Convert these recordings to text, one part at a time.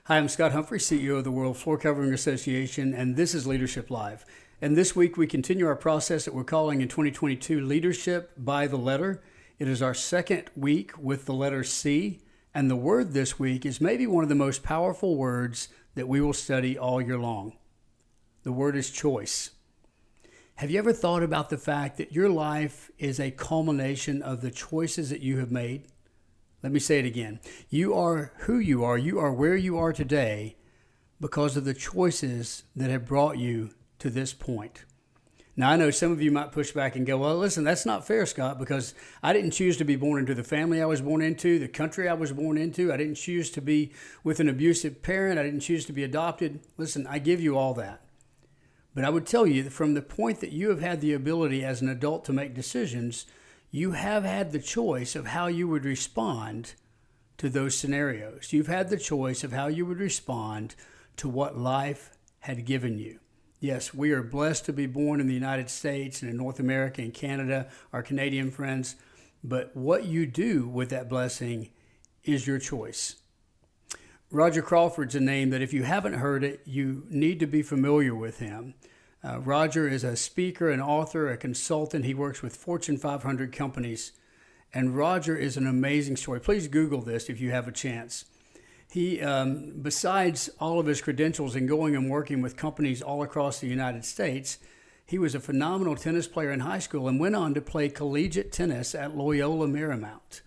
Hi, I'm Scott Humphrey, CEO of the World Floor Covering Association, and this is Leadership Live. And this week we continue our process that we're calling in 2022 Leadership by the Letter. It is our second week with the letter C, and the word this week is maybe one of the most powerful words that we will study all year long. The word is choice. Have you ever thought about the fact that your life is a culmination of the choices that you have made? Let me say it again. You are who you are where you are today because of the choices that have brought you to this point. Now, I know some of you might push back and go, well, listen, that's not fair, Scott, because I didn't choose to be born into the family I was born into, the country I was born into. I didn't choose to be with an abusive parent. I didn't choose to be adopted. Listen, I give you all that. But I would tell you that from the point that you have had the ability as an adult to make decisions, you have had the choice of how you would respond to those scenarios. You've had the choice of how you would respond to what life had given you. Yes, we are blessed to be born in the United States and in North America and Canada, our Canadian friends, but what you do with that blessing is your choice. Roger Crawford's a name that if you haven't heard it, you need to be familiar with him. Roger is a speaker, an author, a consultant. He works with Fortune 500 companies. And Roger is an amazing story. Please Google this if you have a chance. He, besides all of his credentials in going and working with companies all across the United States, he was a phenomenal tennis player in high school and went on to play collegiate tennis at Loyola Marymount.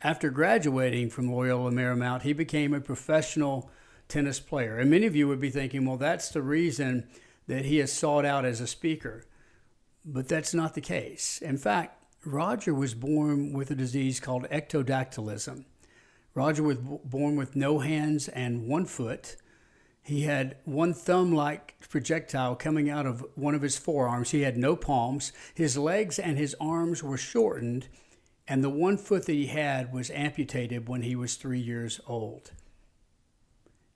After graduating from Loyola Marymount, he became a professional tennis player. And many of you would be thinking, well, that's the reason that he is sought out as a speaker. But that's not the case. In fact, Roger was born with a disease called ectrodactylism. Roger was born with no hands and one foot. He had one thumb-like projectile coming out of one of his forearms. He had no palms. His legs and his arms were shortened, and the one foot that he had was amputated when he was 3 years old.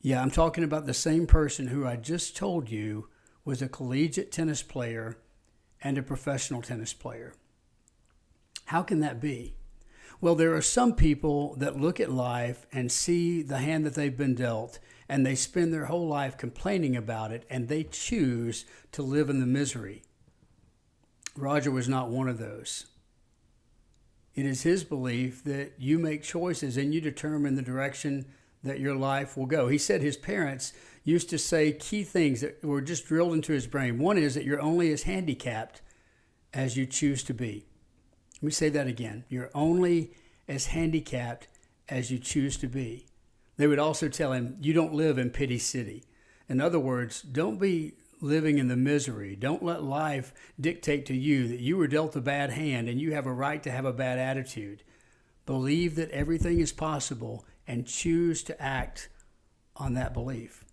Yeah, I'm talking about the same person who I just told you was a collegiate tennis player and a professional tennis player. How can that be? Well, there are some people that look at life and see the hand that they've been dealt, and they spend their whole life complaining about it, and they choose to live in the misery. Roger was not one of those. It is his belief that you make choices and you determine the direction that your life will go. He said his parents used to say key things that were just drilled into his brain. One is that you're only as handicapped as you choose to be. Let me say that again. You're only as handicapped as you choose to be. They would also tell him, you don't live in pity city. In other words, don't be living in the misery. Don't let life dictate to you that you were dealt a bad hand and you have a right to have a bad attitude. Believe that everything is possible and choose to act on that belief.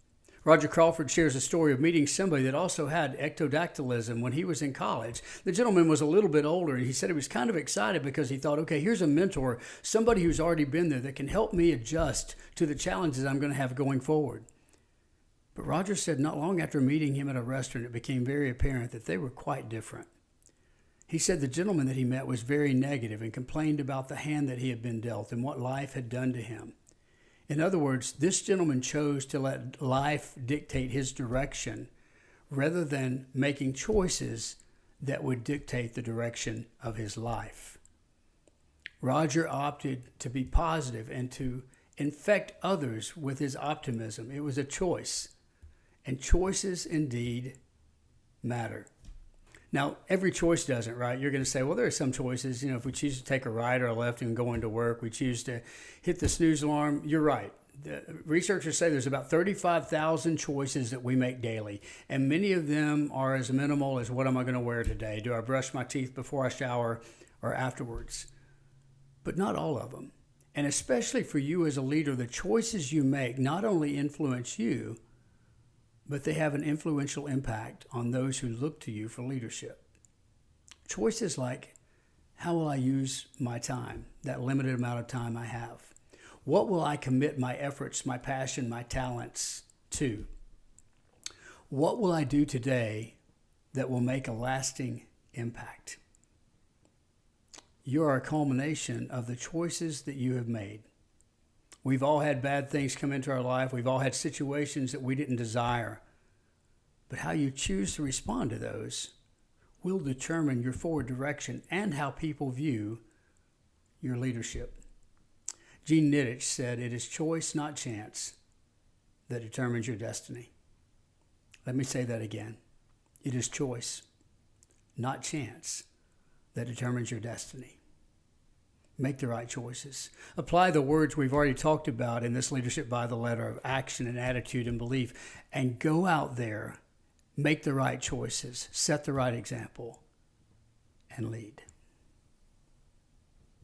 Roger Crawford shares a story of meeting somebody that also had ectrodactylism when he was in college. The gentleman was a little bit older, and he said he was kind of excited because he thought, okay, here's a mentor, somebody who's already been there that can help me adjust to the challenges I'm going to have going forward. But Roger said not long after meeting him at a restaurant, it became very apparent that they were quite different. He said the gentleman that he met was very negative and complained about the hand that he had been dealt and what life had done to him. In other words, this gentleman chose to let life dictate his direction rather than making choices that would dictate the direction of his life. Roger opted to be positive and to infect others with his optimism. It was a choice, and choices indeed matter. Now, every choice doesn't, right? You're going to say, well, there are some choices. You know, if we choose to take a right or a left and go into work, we choose to hit the snooze alarm. You're right. The researchers say there's about 35,000 choices that we make daily, and many of them are as minimal as what am I going to wear today? Do I brush my teeth before I shower or afterwards? But not all of them. And especially for you as a leader, the choices you make not only influence you, but they have an influential impact on those who look to you for leadership. Choices like, how will I use my time, that limited amount of time I have? What will I commit my efforts, my passion, my talents to? What will I do today that will make a lasting impact? You are a culmination of the choices that you have made. We've all had bad things come into our life. We've all had situations that we didn't desire. But how you choose to respond to those will determine your forward direction and how people view your leadership. Gene Nittich said, "It is choice, not chance, that determines your destiny." Let me say that again. It is choice, not chance, that determines your destiny. Make the right choices. Apply the words we've already talked about in this Leadership by the Letter of action and attitude and belief, and go out there, make the right choices, set the right example, and lead.